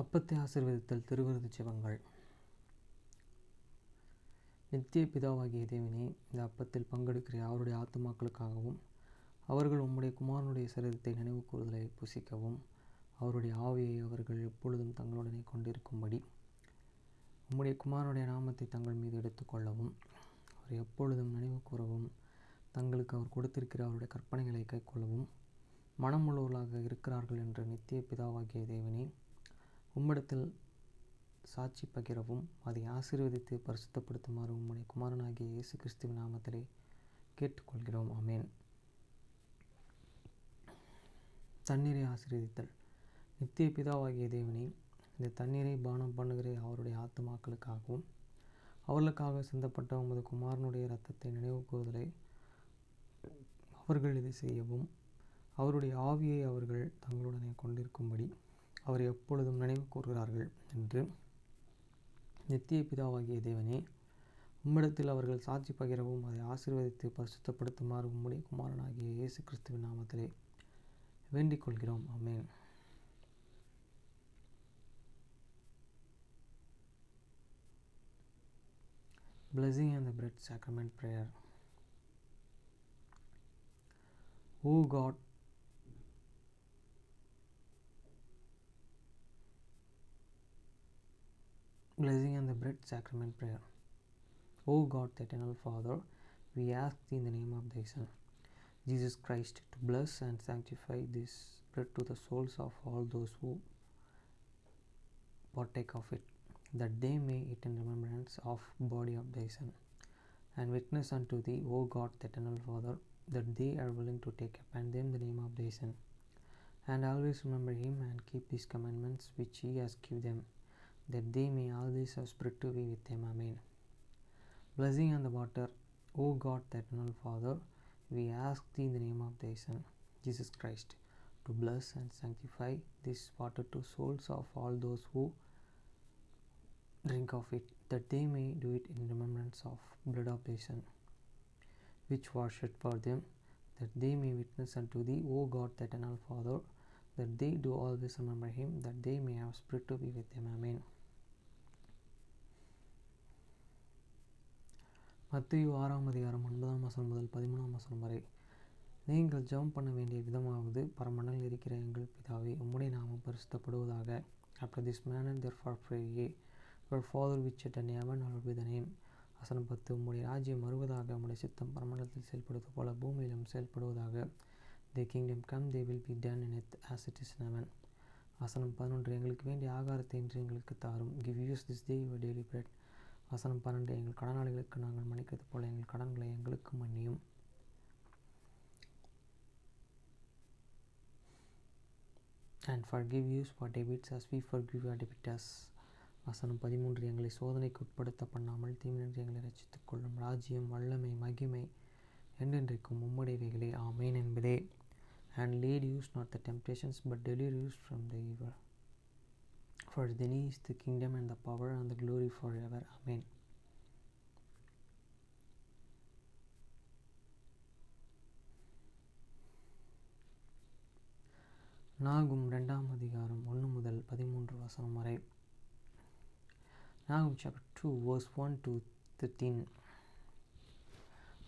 அப்பத்தை ஆசீர்வதித்தல் திருவிருது ஜெபங்கள். நித்திய பிதாவாகிய தேவனே, இந்த அப்பத்தில் பங்கெடுக்கிற அவருடைய ஆத்துமாக்களுக்காகவும் அவர்கள் உம்முடைய குமாரனுடைய சரீரத்தை நினைவு கூறுதலை புசிக்கவும் அவருடைய ஆவியை அவர்கள் எப்பொழுதும் தங்களுடனே கொண்டிருக்கும்படி உம்முடைய குமாரனுடைய நாமத்தை தங்கள் மீது எடுத்துக்கொள்ளவும் அவர் எப்பொழுதும் நினைவு கூறவும் தங்களுக்கு அவர் கொடுத்திருக்கிற அவருடைய கற்பனைகளை கைக்கொள்ளவும் மனமுள்ளவர்களாக இருக்கிறார்கள் என்ற நித்திய பிதாவாகிய தேவனே, உம்மிடத்தில் சாட்சி பகிரவும் அதை ஆசீர்வதித்து பரிசுத்தப்படுத்துமாறு உம்முடைய குமாரனாகிய இயேசு கிறிஸ்துவின் நாமத்திலே கேட்டுக்கொள்கிறோம். ஆமேன். தண்ணீரை ஆசீர்வதித்தல். நித்திய பிதாவாகிய தேவனே, இந்த தண்ணீரை பானம் பண்ணுகிற அவருடைய ஆத்துமாக்களுக்காகவும் அவர்களுக்காக சிந்தப்பட்ட உமது குமாரனுடைய இரத்தத்தை நினைவு கூறுதலை அவர்கள் இதை செய்யவும் அவருடைய ஆவியை அவர்கள் தங்களுடனே கொண்டிருக்கும்படி அவர் எப்பொழுதும் நினைவு கூறுகிறார்கள் என்று நித்திய பிதாவாகிய தேவனே, உம்மிடத்தில் அவர்கள் சாட்சி பகிரவும் அதை ஆசீர்வதித்து பரிசுத்தப்படுத்துமாறு உம்முடைய குமாரனாகிய இயேசு கிறிஸ்துவின் நாமத்திலே வேண்டிக் கொள்கிறோம். ஆமேன். Blessing and the Bread Sacrament Prayer. O God, Blessing and the Bread Sacrament Prayer. O God, the Eternal Father, we ask Thee in the name of Thy Son, Jesus Christ, to bless and sanctify this bread to the souls of all those who partake of it, that they may eat in remembrance of body of Thy Son, and witness unto Thee, O God, the Eternal Father, that they are willing to take upon them the name of Thy Son, and always remember Him and keep His commandments which He has given them, that they may always have spirit to be with them. Amen. Blessing on the water. O God, the Eternal Father, we ask Thee in the name of Thy Son, Jesus Christ, to bless and sanctify this water to souls of all those who drink of it, that they may do it in remembrance of blood of Thy Son, which was shed for them, that they may witness unto Thee, O God, the Eternal Father, that they do always remember Him, that they may have spirit to be with them. Amen. மத்தேயு 6:9 முதல் 13 வரை. நீங்கள் ஜெபம் பண்ண வேண்டிய விதமாவது, பரமண்டலில் இருக்கிற எங்கள் பிதாவே, உம்முடைய நாமம் பரிசுத்தப்படுவதாக. After this manner therefore pray ye, Our Father which art in heaven, hallowed be thy name. வசனம் 10. உம்முடைய ராஜ்யம் வருவதாக, உம்முடைய சித்தம் பரமண்டலத்தில் செயல்படுவது போல பூமியிலும் செயல்படுவதாக. Thy kingdom come, thy will be done in earth as it is in heaven. வசனம் 11. எங்களுக்கு வேண்டிய ஆகாரத்தை இன்று எங்களுக்கு தாரும். Give us this day our daily bread. வசனம் 12. எங்கள் கடனாளிகளுக்கு நாங்கள் மன்னிக்கிறது போல எங்கள் கடன்களை எங்களுக்கு மன்னியும். And forgive us our debts as we forgive our debtors. வசனம் 13. எங்களை சோதனைக்கு உட்படுத்த பண்ணாமல் தீமையின்றி எங்களை ரட்சித்துக் கொள்ளும். ராஜ்யம், வல்லமை, மகிமை என்றென்றைக்கும் உம்முடையவைகளே. ஆமேன் என்பதே. And lead us not the temptations, but deliver us from the evil. For thine is the kingdom and the power and the glory forever. Amen. நாகும் 2 முதல் 13 வசனம் வரை. Nahum chapter 2 verse 1 to 13.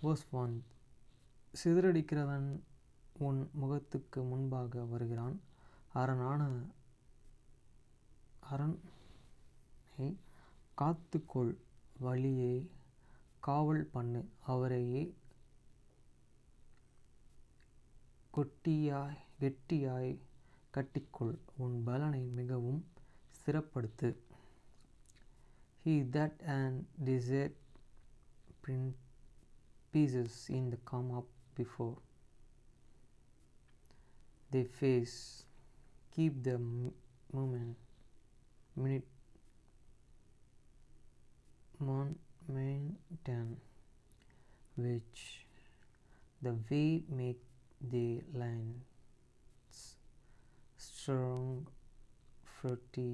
Verse 1. சிதறடிக்கிறவன் உன் முகத்துக்கு முன்பாக வருகிறான். அரனை காத்துக்கொள், வழியை காவல் பண்ணு, அவரையே கெட்டியாய் கட்டிக்கொள், உன் பலனை மிகவும் ஸ்திரப்படுத்து. He that and desire pieces in the come up before they face, keep the maintain which the way make the lands strong, fruity,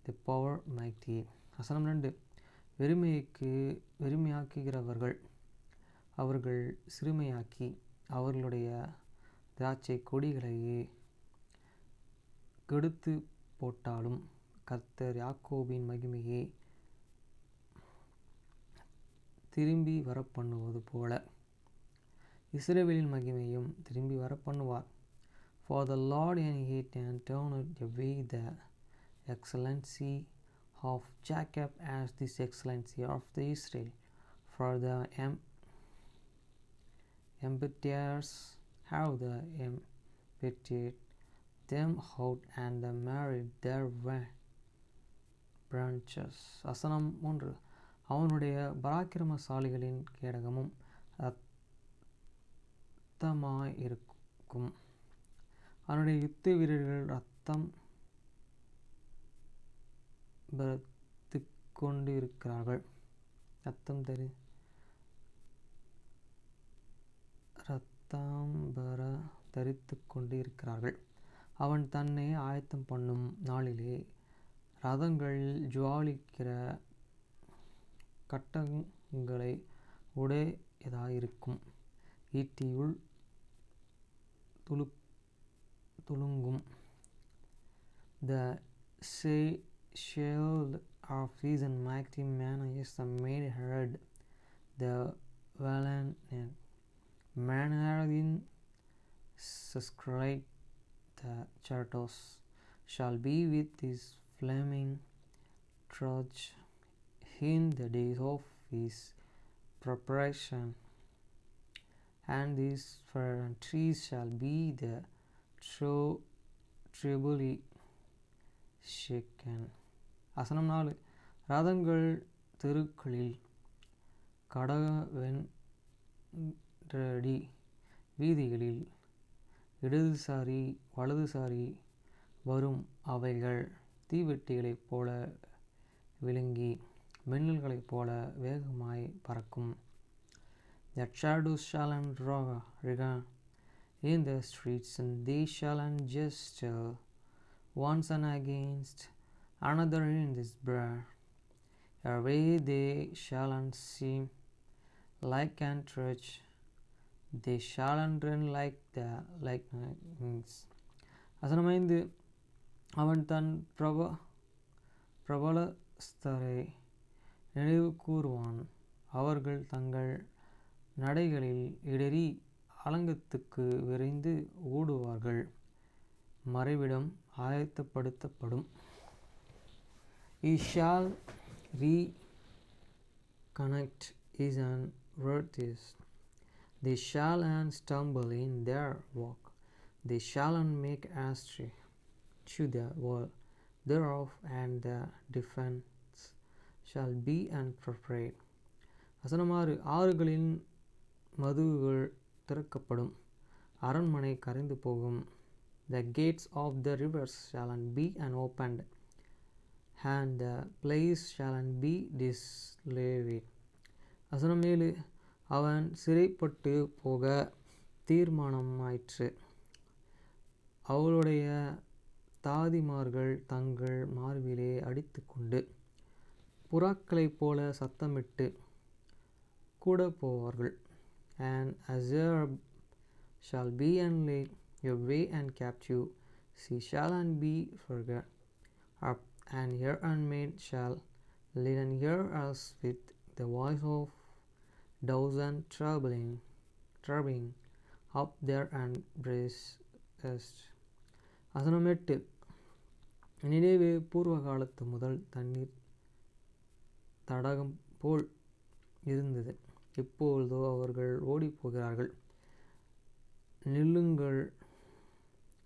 the power mighty. வசனம் 2. வெறுமையாக்குகிறவர்கள் அவர்கள் சிறுமையாக்கி அவர்களுடைய திராட்சை கொடிகளையே கெடுத்து போட்டாலும் கர்த்தர் யாக்கோபின் மகிமையை திரும்பி வரப்பண்ணுவது போல இஸ்ரவேலின் மகிமையும் திரும்பி வரப்பண்ணுவார். For the Lord inherit and turn away the excellency of Jacob as this excellency of the Israel. For the ambitious have the emptied them out and the married their branches. வசனம் 3. அவனுடைய பராக்கிரமசாலிகளின் கேடகமும் இரத்தமாயிருக்கும். அவனுடைய யுத்த வீரர்கள் இரத்தம் கொண்டிருக்கிறார்கள். தரித்து கொண்டு இருக்கிறார்கள். அவன் தன்னை ஆயத்தம் பண்ணும் நாளிலே ரதங்கள் ஜுவாலிக்கிற கட்டங்களை உடையதாயிருக்கும். ஈட்டியுள் துளுங்கும். The shield of his mighty man is the made heard. The valiant man in suscribed the charters shall be with his flaming torch in the days of his preparation, and these trees shall be the trebly shaken. வசனம் 4. ரதங்கள் தெருக்களில் கடகவென்றடி வீதிகளில் இடதுசாரி வலதுசாரி வரும். அவைகள் தீவெட்டிகளைப் போல விளங்கி மின்னல்களைப் போல வேகமாய் பறக்கும். The shadows shall regan in the streets, and they shall gesture once and against another in this briar. Away they shall seem like an torch, they shall run like the lightnings. வசனம் 5. அவன் தன் பிரபலஸ்தரை நினைவு கூறுவான். அவர்கள் தங்கள் நடைகளில் இடறி அலங்கத்துக்கு விரைந்து ஓடுவார்கள். மறைவிடம் ஆயத்தப்படுத்தப்படும். He shall reconnect his worthies. They shall stumble in their walk. They shall make astray to the wall thereof, and the defense shall be unprepared. வசனம் 6. ஆறுகளின் மதுகுகள் திறக்கப்படும். அரண்மனை கரைந்து போகும். The gates of the rivers shall be opened, and the place shall be desolate. வசனம் 7. அவன் சிறைப்பட்டு போக தீர்மானமாயிற்று. அவளுடைய தாதிமார்கள் தங்கள் மார்பிலே அடித்துக்கொண்டு புறாக்களைப் போல சத்தமிட்டு கூட போவார்கள். And Azarab shall be led away and captive, she shall be forgot up, and her handmaid shall lead and hear us with the voice of doves and troubling up there and breast. வசனம் 8. நினைவே பூர்வ காலத்து முதல் தண்ணீர் தடாகம் போல் இருந்தது. இப்பொழுதோ அவர்கள் ஓடிப்போகிறார்கள்.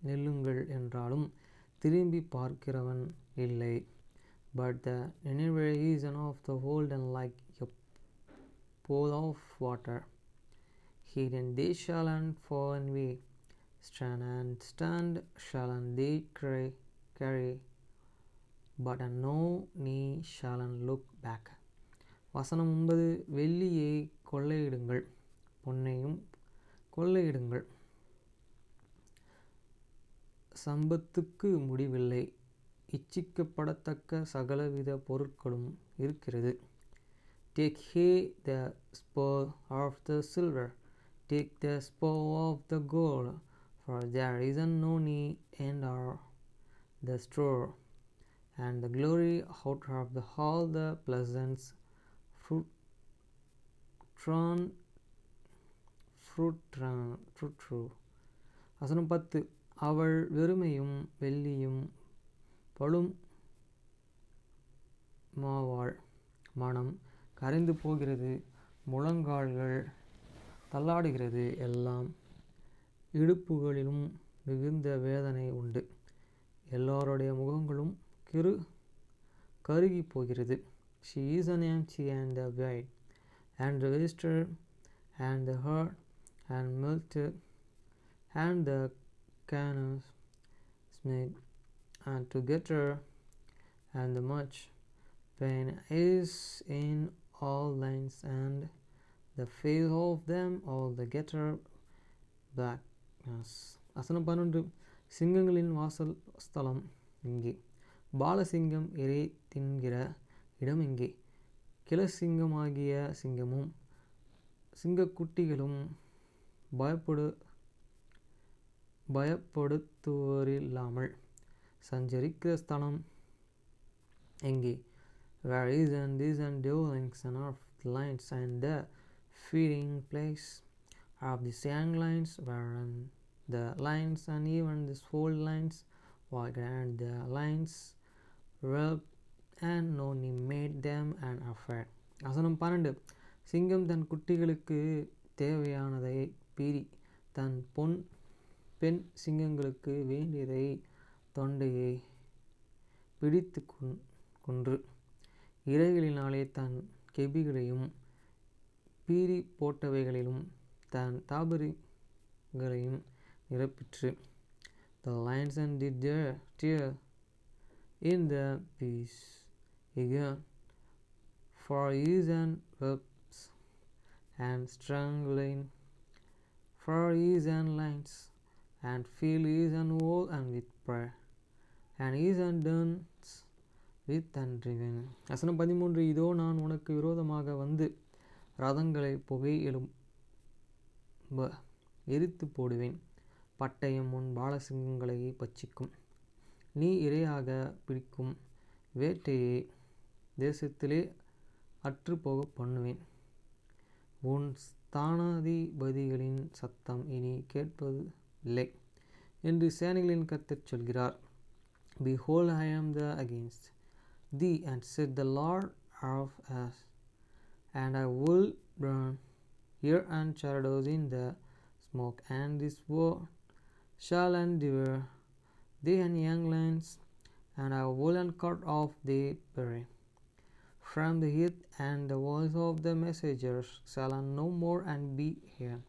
நில்லுங்கள் என்றாலும் திரும்பி பார்க்கிறவன் இல்லை. But the Nineveh is of the old and like a pool of water. Hidden they shall fall and we stand shall they carry, but no knee shall look back. வசனம் 9. வெள்ளியை கொள்ளையிடுங்கள், பொன்னையும் கொள்ளையிடுங்கள், சம்பத்துக்கு முடிவில்லை. இச்சிக்கப்படத்தக்க சகலவித பொருட்களும் இருக்கிறது. Take ye the spoil of the silver, take the spoil of the gold, for there is no need and are the store. and the glory out of all the pleasant fruit true. வசனம் 10. அவள் வெறுமையும் வெள்ளியும் பழும் மாவாள் மனம் கரைந்து போகிறது, முழங்கால்கள் தள்ளாடுகிறது, எல்லாம் இடுப்புகளிலும் மிகுந்த வேதனை உண்டு, எல்லோருடைய முகங்களும் கருகி போகிறது. She is an empty and a void, and the wasted, and the hurt, and melted, and the cannons smeg, and together, and the much pain is in all lines, and the face of them all the getter blackness. வசனம் 12. சிங்கங்களின் வாசல் ஸ்தலம் எங்கே? பாலசிங்கம் இறை தின்கிற இடம் எங்கே? கிளசிங்கமாகிய சிங்கமும் சிங்கக்குட்டிகளும் பயப்படுத்துவரில்லாமல் சஞ்சரிக்கிற ஸ்தலம் எங்கே? Where is and these and dwellings and of the lions, and the feeding place of the young lions, wherein the lions and even the old lions walked, and the lions whelped, and none made them an affair. வசனம் 12. சிங்கம் தன் குட்டிகளுக்கு தேவையானதை பீறி தன் பெண் சிங்கங்களுக்கு வேண்டியதை தொண்டையை பிடித்து கொன்று இரைகளினாலே தன் கெபிகளையும் பீறி போட்டவைகளிலும் தன் தாபரிகளையும் நிரப்பிற்று. The lions and did tear in the peace again, for his and whelps, and strangling for his and lions, and fill his and wool and with prayer, and his and dance with and driven. வசனம் 13. இதோ நான் உனக்கு விரோதமாக வந்து ரதங்களை புகை எழும்ப எரித்து போடுவேன், பட்டயம் உன் பாலசிங்கங்களை பட்சிக்கும், நீ இரையாக பிடிக்கும் வேட்டையை தேசத்திலே அற்றுப்போக பண்ணுவேன், உன் ஸ்தானாதிபதிகளின் சத்தம் இனி கேட்பது இல்லை என்று சேனைகளின் கர்த்தர் சொல்கிறார். Behold, I am against thee, and said the Lord of us, and I will burn here and shadows in the smoke, and this sword shall devour thee and young lions, and I will cut off thee prey from the earth, and the voice of the messengers shall no more and be heard.